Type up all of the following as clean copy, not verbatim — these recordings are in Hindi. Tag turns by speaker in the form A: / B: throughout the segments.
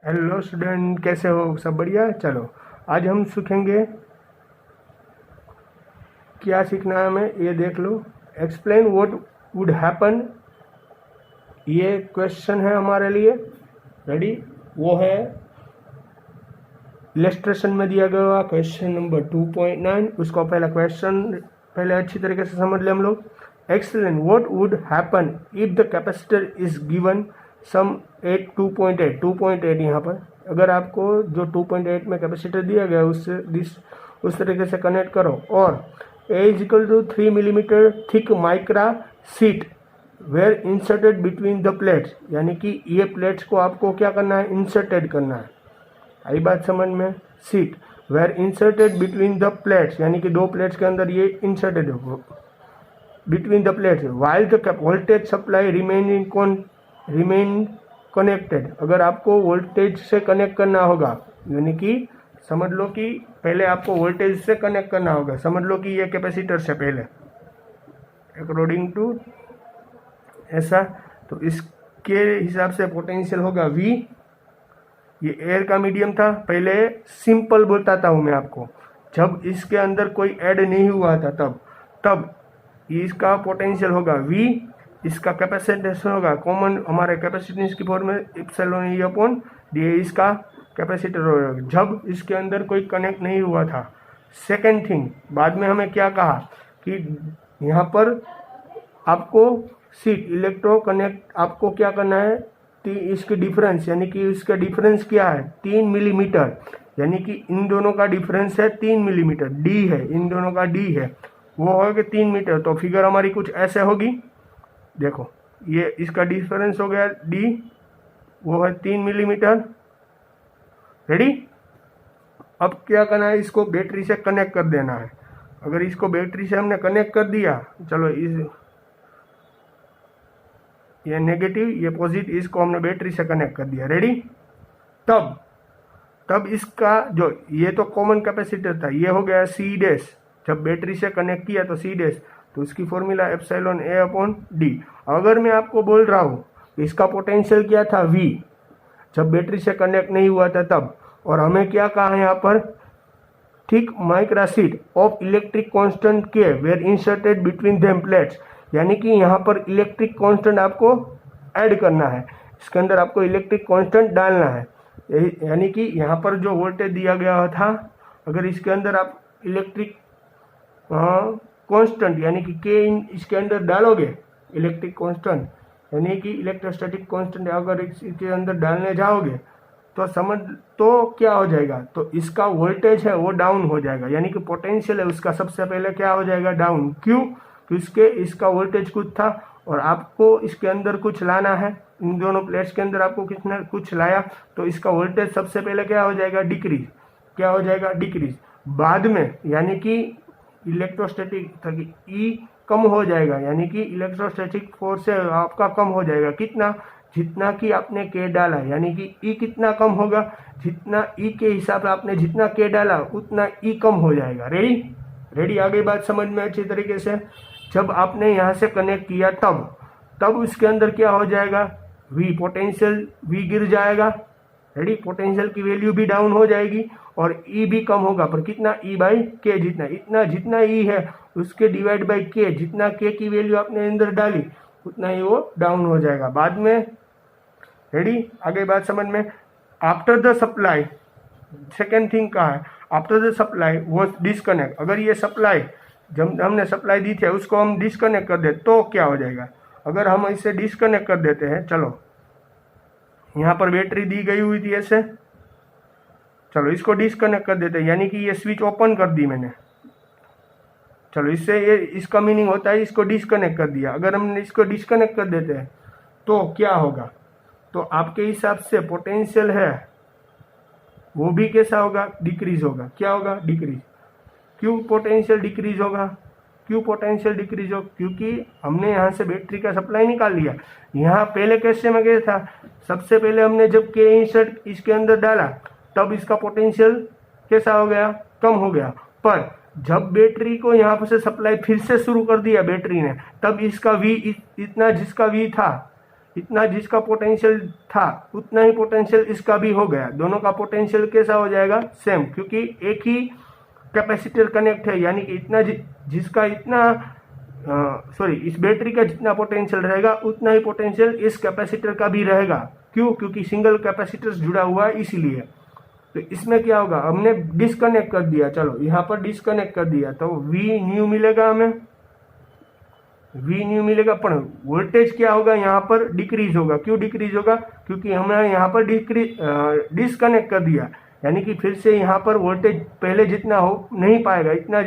A: हेलो स्टूडेंट, कैसे हो? सब बढ़िया। चलो आज हम सीखेंगे। क्या सीखना है हमें, ये देख लो। Explain what would happen. ये क्वेश्चन है हमारे लिए। रेडी? वो है इलस्ट्रेशन में दिया गया क्वेश्चन नंबर 2.9। उसको पहले अच्छी तरीके से समझ ले हम लोग। Explain what would happen if the capacitor is given some at 2.8 यहाँ पर अगर आपको जो 2.8 में कैपेसिटर दिया गया उससे उस तरीके से कनेक्ट करो और A is equal to 3 millimetre thick mica sheet were inserted between the plates, यानी कि ये प्लेट्स को आपको क्या करना है, इंसर्टेड करना है। आई बात समझ में? Sheet were inserted between the plates, यानी कि दो प्लेट्स के अंदर ये इंसर्टेड हो between the plates while the voltage supply remain connected. अगर आपको वोल्टेज से कनेक्ट करना होगा, यानी कि समझ लो कि पहले आपको वोल्टेज से कनेक्ट करना होगा। समझ लो कि ये कैपेसिटर से पहले अकॉर्डिंग टू ऐसा, तो इसके हिसाब से पोटेंशियल होगा V। ये एयर का मीडियम था, पहले सिंपल बताता हूँ मैं आपको। जब इसके अंदर कोई ऐड नहीं हुआ था तब इसका पोटेंशियल होगा V। इसका कैपेसिटेंस होगा कॉमन हमारे कैपेसिटेंस की फॉर्म में एप्सिलॉन E अपॉन डी। इसका कैपेसिटर होगा जब इसके अंदर कोई कनेक्ट नहीं हुआ था। सेकेंड थिंग, बाद में हमें क्या कहा कि यहाँ पर आपको सीट इलेक्ट्रो कनेक्ट आपको क्या करना है, इसकी डिफरेंस, यानी कि इसका डिफरेंस क्या है 3 मिलीमीटर, यानी कि इन दोनों का डिफरेंस है 3 मिलीमीटर। डी है, इन दोनों का डी है, वो होगा 3 मीटर। तो फिगर हमारी कुछ ऐसे होगी। देखो ये इसका डिफरेंस हो गया डी, वो है 3 मिलीमीटर। रेडी? अब क्या करना है, इसको बैटरी से कनेक्ट कर देना है। अगर इसको बैटरी से हमने कनेक्ट कर दिया, चलो ये नेगेटिव ये पॉजिटिव, इसको हमने बैटरी से कनेक्ट कर दिया। रेडी? तब इसका जो ये तो कॉमन कैपेसिटर था, ये हो गया सी डैश। जब बैटरी से कनेक्ट किया तो सी डैश, तो इसकी फॉर्मूला एप्सिलॉन ए अपॉन डी। अगर मैं आपको बोल रहा हूँ इसका पोटेंशियल क्या था V, जब बैटरी से कनेक्ट नहीं हुआ था तब, और हमें क्या कहा है यहाँ पर, thick mica sheet of electric constant K were inserted between them plates, यानी कि यहाँ पर इलेक्ट्रिक कांस्टेंट आपको ऐड करना है। इसके अंदर आपको इलेक्ट्रिक कांस्टेंट डालना है, यानी कि यहाँ पर जो वोल्टेज दिया गया था, अगर इसके अंदर आप इलेक्ट्रिक कांस्टेंट यानी कि के इसके अंदर डालोगे, इलेक्ट्रिक कांस्टेंट यानी कि इलेक्ट्रोस्टैटिक कांस्टेंट अगर इसके अंदर डालने जाओगे तो समझ तो क्या हो जाएगा, तो इसका वोल्टेज है वो डाउन हो जाएगा, यानी कि पोटेंशियल है उसका सबसे पहले क्या हो जाएगा, डाउन। क्यों? क्योंकि इसका वोल्टेज कुछ था और आपको इसके अंदर कुछ लाना है, इन दोनों प्लेट्स के अंदर आपको कुछ लाया, तो इसका वोल्टेज सबसे पहले क्या हो जाएगा, डिक्रीज। क्या हो जाएगा, डिक्रीज। बाद में यानी कि इलेक्ट्रोस्टैटिक ई कम हो जाएगा, यानी कि इलेक्ट्रोस्टैटिक फोर्स है आपका कम हो जाएगा। कितना? जितना कि आपने के डाला, यानी कि ई कितना कम होगा, जितना ई के हिसाब से आपने जितना के डाला उतना ई कम हो जाएगा। रेडी? आगे बात समझ में अच्छी तरीके से। जब आपने यहाँ से कनेक्ट किया तब उसके अंदर क्या हो जाएगा, V पोटेंशियल V गिर जाएगा। रेडी? पोटेंशियल की वैल्यू भी डाउन हो जाएगी और E भी कम होगा, पर कितना, E बाई के, जितना E है उसके डिवाइड बाई के, जितना के की वैल्यू आपने अंदर डाली उतना ही वो डाउन हो जाएगा बाद में। रेडी? आगे बात समझ में। After the supply, second thing का है, आफ्टर द सप्लाई वो डिस्कनेक्ट। अगर ये सप्लाई जब हमने सप्लाई दी थी उसको हम डिस्कनेक्ट कर दे तो क्या हो जाएगा, अगर हम इसे डिस्कनेक्ट कर देते हैं, चलो यहाँ पर बैटरी दी गई हुई थी ऐसे, चलो इसको डिस्कनेक्ट कर देते हैं, यानी कि ये स्विच ओपन कर दी मैंने। चलो इससे ये इसका मीनिंग होता है इसको डिस्कनेक्ट कर दिया। अगर हम इसको डिस्कनेक्ट कर देते हैं तो क्या होगा, तो आपके हिसाब से पोटेंशियल है वो भी कैसा होगा, डिक्रीज होगा। क्या होगा, डिक्रीज। क्यों पोटेंशियल डिक्रीज होगा, क्योंकि हमने यहाँ से बैटरी का सप्लाई निकाल लिया। यहाँ पहले कैसे में गया था, सबसे पहले हमने जब के इंसर्ट इसके अंदर डाला तब इसका पोटेंशियल कैसा हो गया, कम हो गया। पर जब बैटरी को यहाँ पर से सप्लाई फिर से शुरू कर दिया बैटरी ने, तब इसका V इतना जिसका V था इतना जिसका पोटेंशियल था उतना ही पोटेंशियल इसका भी हो गया। दोनों का पोटेंशियल कैसा हो जाएगा? सेम, क्योंकि एक ही कैपेसिटर कनेक्ट है, यानी कि इतना जिसका इतना इस बैटरी का जितना पोटेंशियल रहेगा उतना ही पोटेंशियल इस कैपेसिटर का भी रहेगा। क्यों? क्योंकि सिंगल कैपेसिटर जुड़ा हुआ है इसीलिए। तो इसमें क्या होगा? हमने डिस्कनेक्ट कर दिया, चलो यहाँ पर डिस्कनेक्ट कर दिया तो वी न्यू मिलेगा, हमें वी न्यू मिलेगा, पर वोल्टेज क्या होगा? यहाँ पर डिक्रीज होगा। क्यों डिक्रीज होगा? क्योंकि हमने यहाँ पर डिस्कनेक्ट कर दिया, यानी कि फिर से यहाँ पर वोल्टेज पहले जितना हो नहीं पाएगा, इतना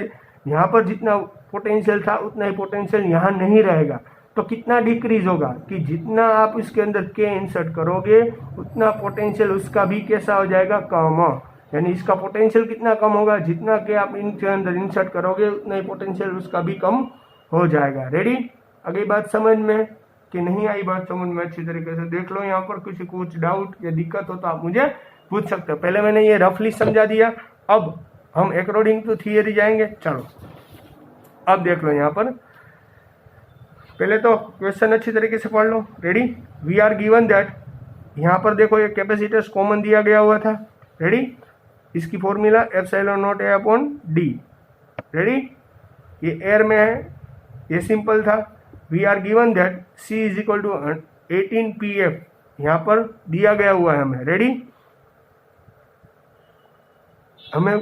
A: यहाँ पर जितना पोटेंशियल था उतना ही पोटेंशियल यहाँ नहीं रहेगा। तो कितना डिक्रीज होगा? कि जितना आप इसके अंदर के इंसर्ट करोगे उतना पोटेंशियल उसका भी कैसा हो जाएगा? कम। यानी इसका पोटेंशियल कितना कम होगा? जितना के आप इनके अंदर इंसर्ट करोगे उतना ही पोटेंशियल उसका भी कम हो जाएगा। रेडी? अगली बात समझ में कि नहीं आई? बात समझ में अच्छी तरीके से देख लो। यहाँ पर कुछ डाउट या दिक्कत हो तो आप मुझे पूछ सकते हो। पहले मैंने ये रफली समझा दिया, अब हम अकॉर्डिंग टू थियरी जाएंगे। चलो अब देख लो। यहाँ पर पहले तो क्वेश्चन अच्छी तरीके से पढ़ लो। Ready? We are given that, यहाँ पर देखो ये कैपेसिटर्स कॉमन दिया गया हुआ था। रेडी? इसकी formula epsilon not A upon D. Ready? ये एयर में है, ये सिंपल था। We are given that C is equal to 18 pf, यहाँ पर दिया गया हुआ है हमें। रेडी? हमें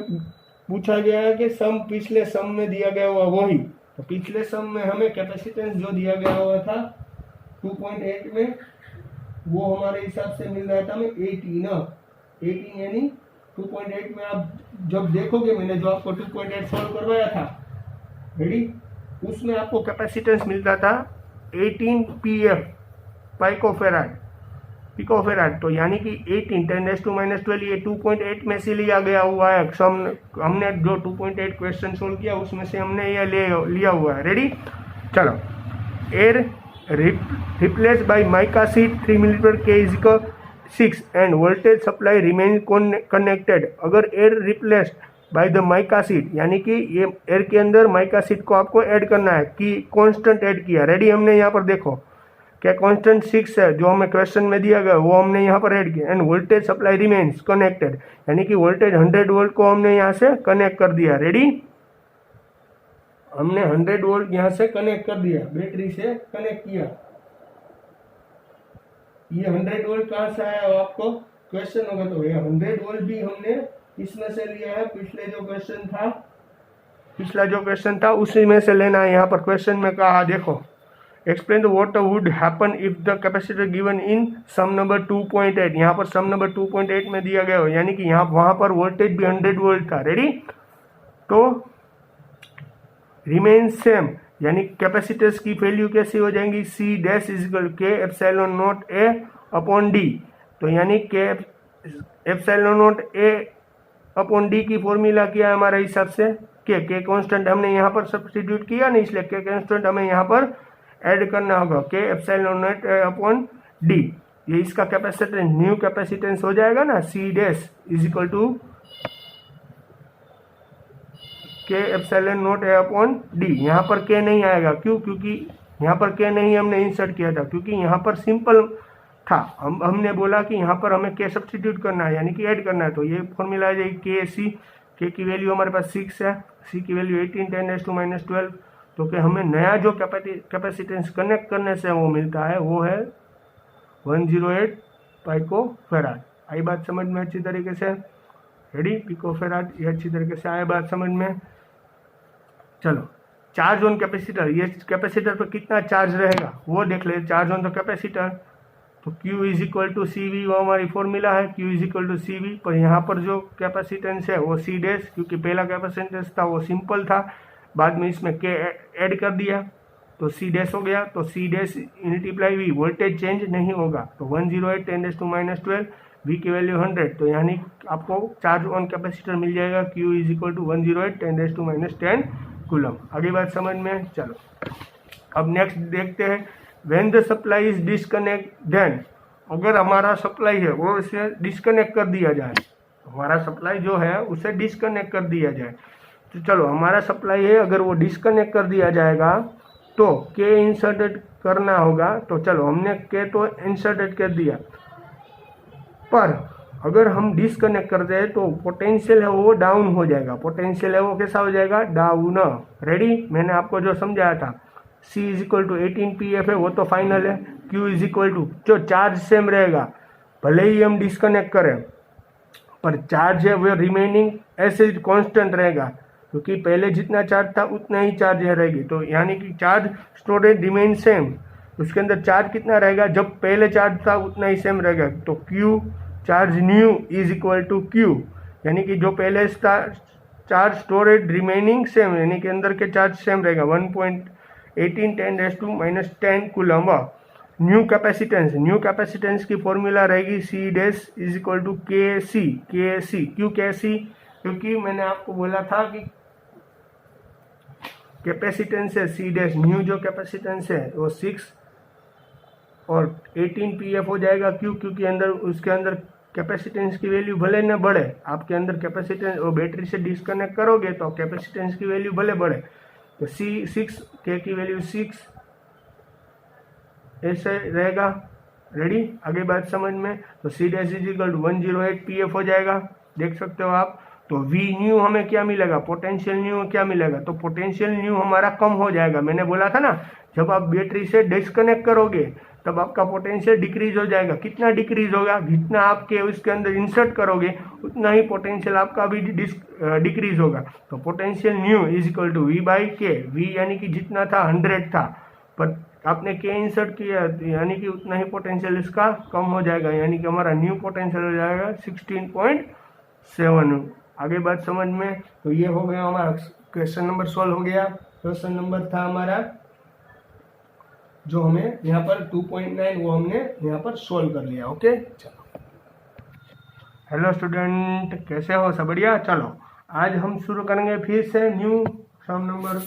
A: पूछा गया है कि सम पिछले सम में दिया गया हुआ वही, तो पिछले सम में हमें कैपेसिटेंस जो दिया गया हुआ था 2.8 में, वो हमारे हिसाब से मिल रहा था हमें 18 यानी 2.8 में। आप जब देखोगे मैंने जो आपको 2.8 सॉल्व करवाया था, रेडी, उसमें आपको कैपेसिटेंस मिलता था 18 pf पिकोफेराड। तो यानी कि 18 10⁻12 ये 2.8 में से लिया गया हुआ है। हमने जो 2.8 क्वेश्चन सोल्व किया उसमें से हमने ये लिया हुआ है। रेडी? चलो, air replace by mica sheet 3 millimetre K is equal 6 and voltage supply remain connected. अगर air replaced by the mica sheet, यानी कि ये एयर के अंदर माइका सीट को आपको ऐड करना है कि कांस्टेंट ऐड किया। रेडी? हमने यहाँ पर देखो क्या कांस्टेंट 6 है जो हमें क्वेश्चन में दिया गया, वो हमने यहाँ पर ऐड किया। And voltage supply remains connected, यानी कि वोल्टेज 100 वोल्ट को हमने यहाँ से कनेक्ट कर दिया। रेडी? हमने 100 वोल्ट यहाँ से कनेक्ट कर दिया, बैटरी से कनेक्ट किया। ये 100 वोल्ट कहाँ से आया वो आपको क्वेश्चन होगा, तो ये 100 वोल्ट भी हमने इसमें से लिया है। पिछला जो क्वेश्चन था उसी में से लेना है। यहाँ पर क्वेश्चन में कहा, देखो, explain the what would happen if the capacitor given in some number 2.8। यहाँ पर सम नंबर 2.8 में दिया गया हो, यानी कि यहाँ वहाँ पर वोल्टेज भी 100 वोल्ट था। रेडी? तो रिमेन सेम, यानी कैपेसिटर्स की वैल्यू कैसी हो जाएंगी? सी डैश इज इक्वल के epsilon not A upon D. तो यानी के epsilon not A upon D की फॉर्मूला क्या है हमारे हिसाब से? के कांस्टेंट हमने यहाँ पर सब्स्टिट्यूट किया ना, इसलिए के कांस्टेंट हमें यहाँ पर ऐड करना होगा, के एप्सिलॉन नॉट अपॉन डी। ये इसका कैपेसिटेंस, न्यू कैपेसिटेंस हो जाएगा ना, C dash is equal to K epsilon not upon D. यहाँ पर के नहीं आएगा। क्यों? क्योंकि यहाँ पर के नहीं हमने इंसर्ट किया था, क्योंकि यहाँ पर सिंपल था। हमने बोला कि यहाँ पर हमें के सब्स्टिट्यूट करना है, यानी कि ऐड करना है। तो ये फॉर्मूला आ जाएगी के सी। के की वैल्यू हमारे पास 6 है, सी की वैल्यू 18 10⁻12। तो कि हमें नया जो कैपेसिटेंस कनेक्ट करने से वो मिलता है वो है 108 पिकोफेराड। आई बात समझ में अच्छी तरीके से? रेडी? पिकोफेराड, ये अच्छी तरीके से आए बात समझ में? चलो, चार्ज ऑन कैपेसिटर, ये कैपेसिटर पर कितना चार्ज रहेगा वो देख ले। चार्ज ऑन द कैपेसिटर, तो Q is equal to C V, वो हमारी फॉर्मूला है, Q is equal to C V. पर यहाँ पर जो कैपेसिटेंस है वो सी डैश, क्योंकि पहला कैपेसिटेंस था वो सिंपल था, बाद में इसमें के ऐड कर दिया तो सी डैश हो गया। तो C dash multiply V, voltage change नहीं होगा। तो 108 10⁻12, वी की वैल्यू 100। तो यानी आपको चार्ज ऑन कैपेसिटर मिल जाएगा Q is equal to 108 10⁻10 coulomb. अगली बात समझ में? चलो, अब नेक्स्ट देखते हैं। When the supply is disconnect then, अगर हमारा सप्लाई है वो इसे डिस्कनेक्ट कर दिया जाए, हमारा सप्लाई जो है उसे डिस्कनेक्ट कर दिया जाए। तो चलो, हमारा सप्लाई है, अगर वो डिस्कनेक्ट कर दिया जाएगा तो के इंसर्टेड करना होगा। तो चलो हमने के तो इंसर्टेड कर दिया, पर अगर हम डिस्कनेक्ट करते हैं तो पोटेंशियल है वो डाउन हो जाएगा। पोटेंशियल है वो कैसा हो जाएगा? डाउन। रेडी? मैंने आपको जो समझाया था, C is equal to 18pf है, वो तो फाइनल है। Q इज इक्वल टू, जो चार्ज सेम रहेगा भले ही हम डिस्कनेक्ट करें, पर चार्ज है वो रिमेनिंग ऐसे कांस्टेंट रहेगा, क्योंकि पहले जितना चार्ज था उतना ही चार्ज रहेगी। तो यानी कि चार्ज स्टोरेज रिमेन सेम, उसके अंदर चार्ज कितना रहेगा? जब पहले चार्ज था उतना ही सेम रहेगा। तो Q charge new is equal to Q, यानी कि जो पहले चार्ज स्टोरेज रिमेनिंग सेम, यानी कि अंदर के चार्ज सेम रहेगा 1.18 10 - 10 कूलम। न्यू कैपेसिटेंस की फॉर्मूला रहेगी C dash is equal to KC। क्यों KC? क्योंकि मैंने आपको बोला था कि कैपेसिटेंस है C डैश, न्यू जो कैपेसिटेंस है वो 6 और 18pf हो जाएगा। क्यों? क्योंकि अंदर उसके अंदर कैपेसिटेंस की वैल्यू भले न बढ़े, आपके अंदर कैपेसिटेंस और बैटरी से डिस्कनेक्ट करोगे तो कैपेसिटेंस की वैल्यू भले बढ़े। तो C6 के की वैल्यू 6 ऐसे रहेगा। रेडी? आगे बात समझ में? तो C dash is equal to 108pf हो जाएगा, देख सकते हो आप। तो V न्यू हमें क्या मिलेगा? पोटेंशियल न्यू क्या मिलेगा? तो पोटेंशियल न्यू हमारा कम हो जाएगा। मैंने बोला था ना, जब आप बैटरी से डिस्कनेक्ट करोगे तब आपका पोटेंशियल डिक्रीज हो जाएगा। कितना डिक्रीज होगा? जितना आपके उसके अंदर इंसर्ट करोगे उतना ही पोटेंशियल आपका भी डिक्रीज होगा। तो potential new is equal to V by K. V यानी कि जितना था 100 था, पर आपने के इंसर्ट किया यानी कि उतना ही पोटेंशियल इसका कम हो जाएगा, यानी कि हमारा न्यू पोटेंशियल हो जाएगा 16.7। आगे बात समझ में? तो ये हो गया हमारा क्वेश्चन नंबर 16 हो गया। क्वेश्चन नंबर था हमारा जो हमें यहाँ पर 2.9 वो हमने यहाँ पर सोल्व कर लिया। ओके, चलो। हेलो स्टूडेंट, कैसे हो? सब बढ़िया? चलो आज हम शुरू करेंगे फिर से न्यू सम नंबर,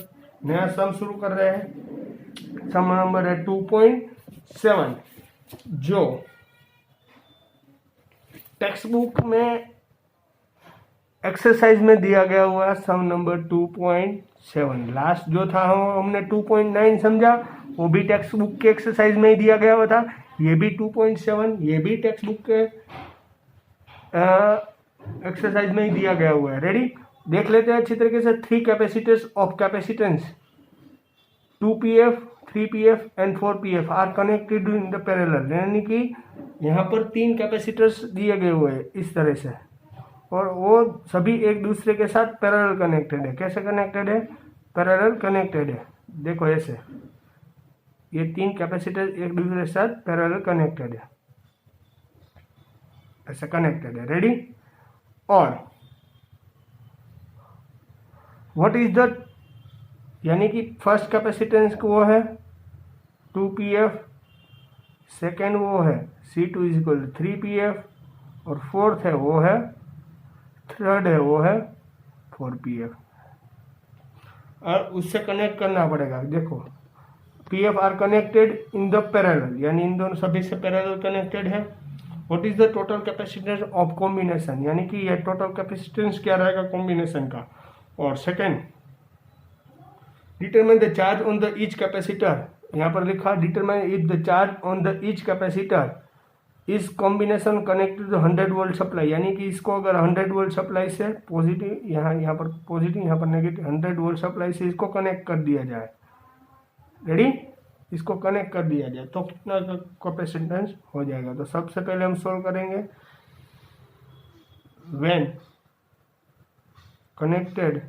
A: नया सम शुरू कर रहे हैं। सम नंबर है 2.7, जो टेक्स्ट बुक में एक्सरसाइज में दिया गया हुआ सम नंबर 2.7। लास्ट जो था हमने 2.9 समझा, वो भी टेक्स्ट बुक के एक्सरसाइज में ही दिया गया हुआ था। ये भी 2.7, ये भी टेक्स्ट बुक के एक्सरसाइज में ही दिया गया हुआ है। रेडी? देख लेते हैं अच्छी तरीके से। 3 capacitors of capacitance 2pf, 3pf and 4pf are connected in the parallel, यानी कि यहाँ पर 3 कैपेसिटर्स दिए गए हुए हैं इस तरह से, और वो सभी एक दूसरे के साथ पैरेलल कनेक्टेड है। कैसे कनेक्टेड है? पैरेलल कनेक्टेड है। देखो ऐसे, ये 3 कैपेसिटर एक दूसरे के साथ पैरेलल कनेक्टेड है, ऐसे कनेक्टेड है। रेडी? और व्हाट इज द, यानी कि फर्स्ट कैपेसिटेंस वो है 2pf, सेकेंड वो है C2 is equal to 3pf, और फोर्थ है वो है, थर्ड है वो है 4pf, और उससे कनेक्ट करना पड़ेगा। देखो pf are connected in the parallel, यानी इन दोनों सभी से पैरेलल कनेक्टेड है। What is the total capacitance of combination, यानी कि ये टोटल कैपेसिटेंस क्या रहेगा कॉम्बिनेशन का। और second, determine the charge on the each capacitor, यहाँ पर लिखा determine if the charge on the each capacitor इस combination connected to 100 volt supply, यानी कि इसको अगर 100 वोल्ट सप्लाई से पॉजिटिव, यहाँ पर पॉजिटिव, यहाँ पर नेगेटिव, 100 वोल्ट सप्लाई से इसको कनेक्ट कर दिया जाए। रेडी? इसको कनेक्ट कर दिया जाए तो कितना कैपेसिटेंस हो जाएगा। तो सबसे पहले हम सोल्व करेंगे। When connected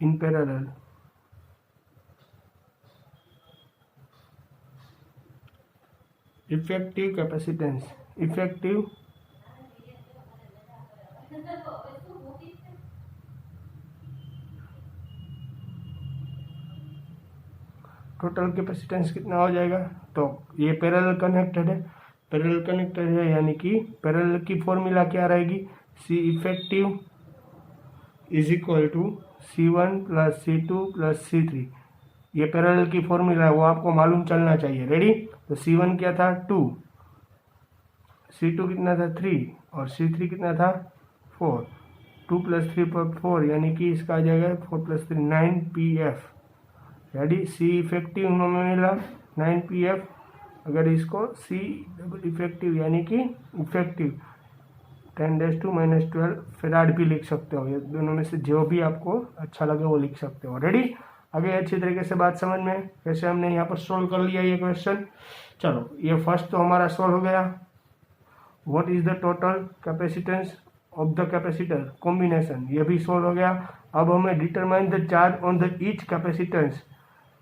A: in parallel effective capacitance, effective total capacitance कितना हो जाएगा। तो ये पैरेलल कनेक्टेड है, पैरेलल कनेक्टेड है, यानी कि पैरेलल की फॉर्मूला क्या रहेगी? C effective is equal to C1 plus C2 plus C3। ये पैरेलल की फॉर्मूला है, वो आपको मालूम चलना चाहिए। रेडी? तो C1 क्या था 2, C2 कितना था 3 और C3 कितना था 4। 2 + 3 पर 4 यानी कि इसका आ जाएगा 4 + 3 9 PF। रेडी, सी इफेक्टिव हमें मिला 9 PF। अगर इसको सी डबल इफेक्टिव यानी कि इफेक्टिव 10⁻⁻12 फेराड भी लिख सकते हो। ये दोनों में से जो भी आपको अच्छा लगे वो लिख सकते हो। रेडी, आगे अच्छी तरीके से बात समझ में कैसे हमने यहाँ पर सोल्व कर लिया ये क्वेश्चन। चलो, ये फर्स्ट तो हमारा सोल्व हो गया। What is the total capacitance of the capacitor combination, ये भी सोल्व हो गया। अब हमें determine the charge on the each capacitance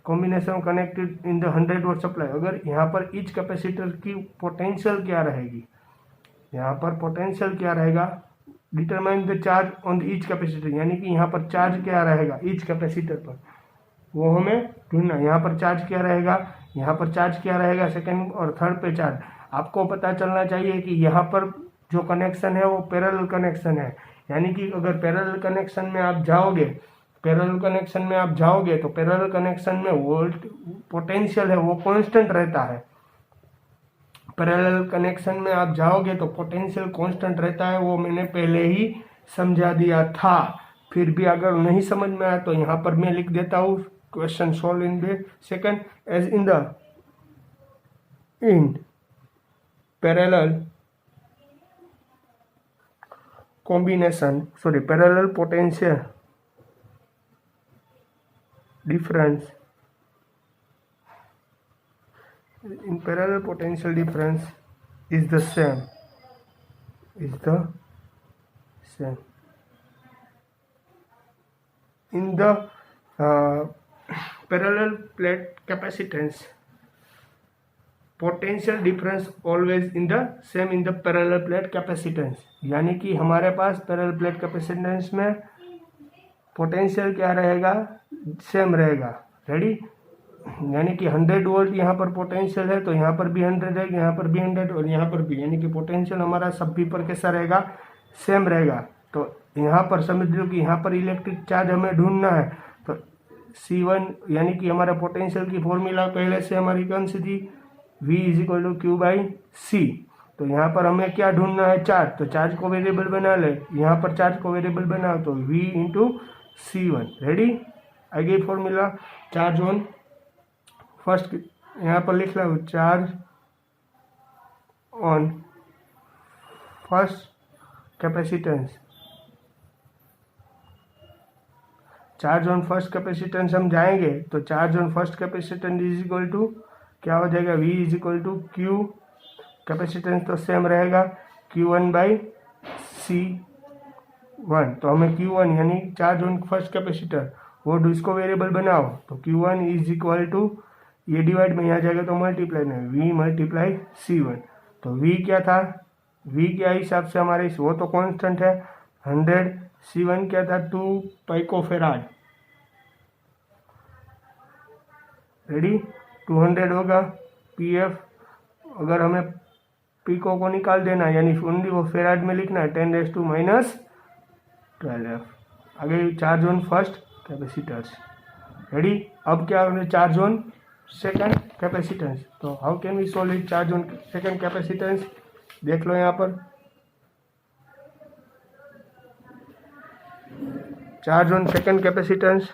A: combination connected in the 100 volt supply. अगर यहाँ पर ईच कैपेसिटर की पोटेंशियल क्या रहेगी, यहाँ पर पोटेंशियल क्या रहेगा, determine the charge on the each capacitor यानी कि यहाँ पर चार्ज क्या रहेगा ईच कैपेसिटर पर, वो हमें ढूंढना। यहाँ पर चार्ज क्या रहेगा, यहाँ पर चार्ज क्या रहेगा सेकंड और थर्ड पे चार्ज। आपको पता चलना चाहिए कि यहाँ पर जो कनेक्शन है वो पैरेलल कनेक्शन है, यानी कि अगर पैरेलल कनेक्शन में आप जाओगे, पैरेलल कनेक्शन में आप जाओगे तो पैरेलल कनेक्शन में वोल्ट पोटेंशियल है वो कांस्टेंट रहता है। पैरेलल कनेक्शन में आप जाओगे तो पोटेंशियल कांस्टेंट रहता है, वो मैंने पहले ही समझा दिया था। फिर भी अगर नहीं समझ में आया तो यहाँ पर मैं लिख देता हूँ question solve in the second as in parallel combination, parallel potential difference in parallel potential difference is the same in the parallel plate capacitance potential difference always in the same in the parallel plate capacitance, यानी कि हमारे पास पैरेलल प्लेट कैपेसिटेंस में पोटेंशियल क्या रहेगा, सेम रहेगा। रेडी, यानी कि 100 वोल्ट यहाँ पर पोटेंशियल है तो यहाँ पर भी 100 है, यहाँ पर भी 100 और यहाँ पर भी, यानी कि पोटेंशियल हमारा सभी पर कैसा रहेगा, सेम रहेगा। तो यहाँ पर समझ लो कि यहाँ पर इलेक्ट्रिक चार्ज हमें ढूंढना है तो C1 यानी कि हमारा पोटेंशियल की फॉर्मूला पहले से हमारी कौन सी थी, V = Q/C। तो यहाँ पर हमें क्या ढूंढना है, चार्ज। तो चार्ज को वेरिएबल बना ले, यहाँ पर चार्ज को वेरिएबल बनाओ तो V × C1। रेडी, आगे फॉर्मूला चार्ज ऑन फर्स्ट, यहाँ पर लिख लो charge on first capacitance. Charge on first capacitance हम जाएंगे तो charge on first capacitance is equal to क्या हो जाएगा, V = Q, कैपेसिटेंस तो सेम रहेगा, Q1/C1। तो हमें Q1 यानी चार्ज ऑन फर्स्ट कैपेसिटर वो इसको वेरिएबल बनाओ तो Q1 = ये डिवाइड में यहाँ जाएगा तो मल्टीप्लाई में V × C1। तो V क्या था, V क्या हिसाब से हमारे वो तो कांस्टेंट है 100, C1 क्या था 2 पिकोफैराड। रेडी, 200 होगा PF। अगर हमें पिको को निकाल देना यानी ओनली वो फेराड में लिखना है 10⁻12F। आगे charge on first capacitors. Ready, अब क्या होगा, चार्ज ऑन सेकंड कैपेसिटेंस। तो how can we solve it, charge on second capacitance देख लो यहाँ पर, charge on second capacitance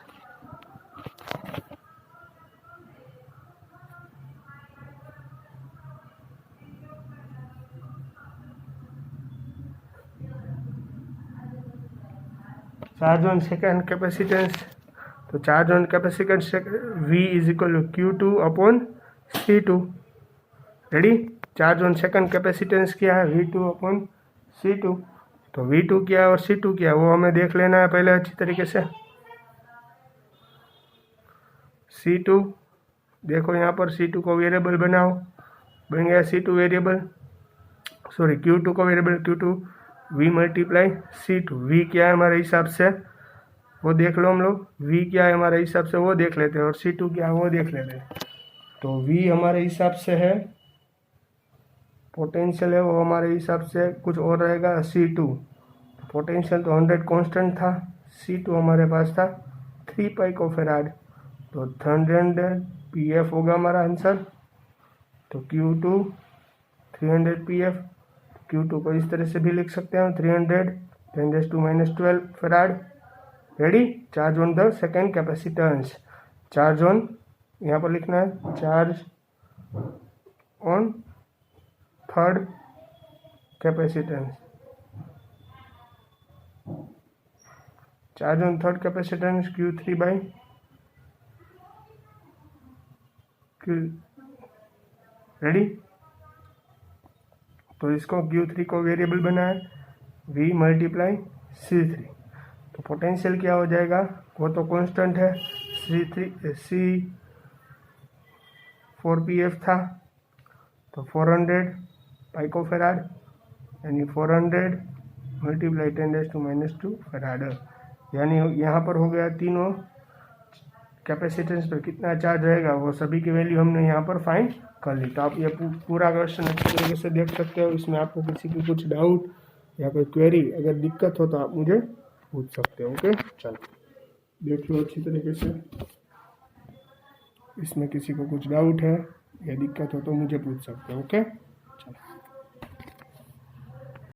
A: charge on second capacitance. तो charge on capacitance V = Q2/C2। Ready, charge on second capacitance क्या है, V2/C2। तो V2 क्या है और C2 क्या है वो हमें देख लेना है पहले अच्छी तरीके से। C2 देखो यहाँ पर C2 को वेरिएबल बनाओ, बन गया C2 वेरिएबल, Q2 को variable Q2 V × C2। V क्या है हमारे हिसाब से वो देख लो, हम लोग V क्या है हमारे हिसाब से वो देख लेते हैं और C2 क्या है वो देख लेते हैं। तो V हमारे हिसाब से है पोटेंशियल है, वो हमारे हिसाब से कुछ और रहेगा C2। पोटेंशियल तो 100 कांस्टेंट था, C2 हमारे पास था 3 पिकोफैराड। तो 300 PF होगा हमारा आंसर। तो Q2 300 PF, Q2 को इस तरह से भी लिख सकते हैं 300 10⁻12 farad. Ready? Charge on the second capacitance, charge on, यहाँ पर लिखना है charge on third capacitance, charge on third capacitance Q3/Q। Ready? तो इसको Q3 को वेरिएबल बनाए V × C3, तो पोटेंशियल क्या हो जाएगा, वो तो कांस्टेंट है, C4pF था, तो 400 पाइकोफेराड, यानी 400 × 10⁻² फराड, यानी यहाँ पर हो गया तीनों कैपेसिटेंस पर कितना चार्ज रहेगा, वो सभी की वैल्यू हमने यहाँ पर फाइंड कर ली। तो आप ये पूरा क्वेश्चन अच्छी तरीके से देख सकते हो। इसमें आपको किसी की कुछ डाउट या कोई क्वेरी अगर दिक्कत हो तो आप मुझे पूछ सकते हो। ओके, चलो देख लो अच्छी तरीके से। इसमें किसी को कुछ डाउट है या दिक्कत हो तो मुझे पूछ सकते हो। ओके।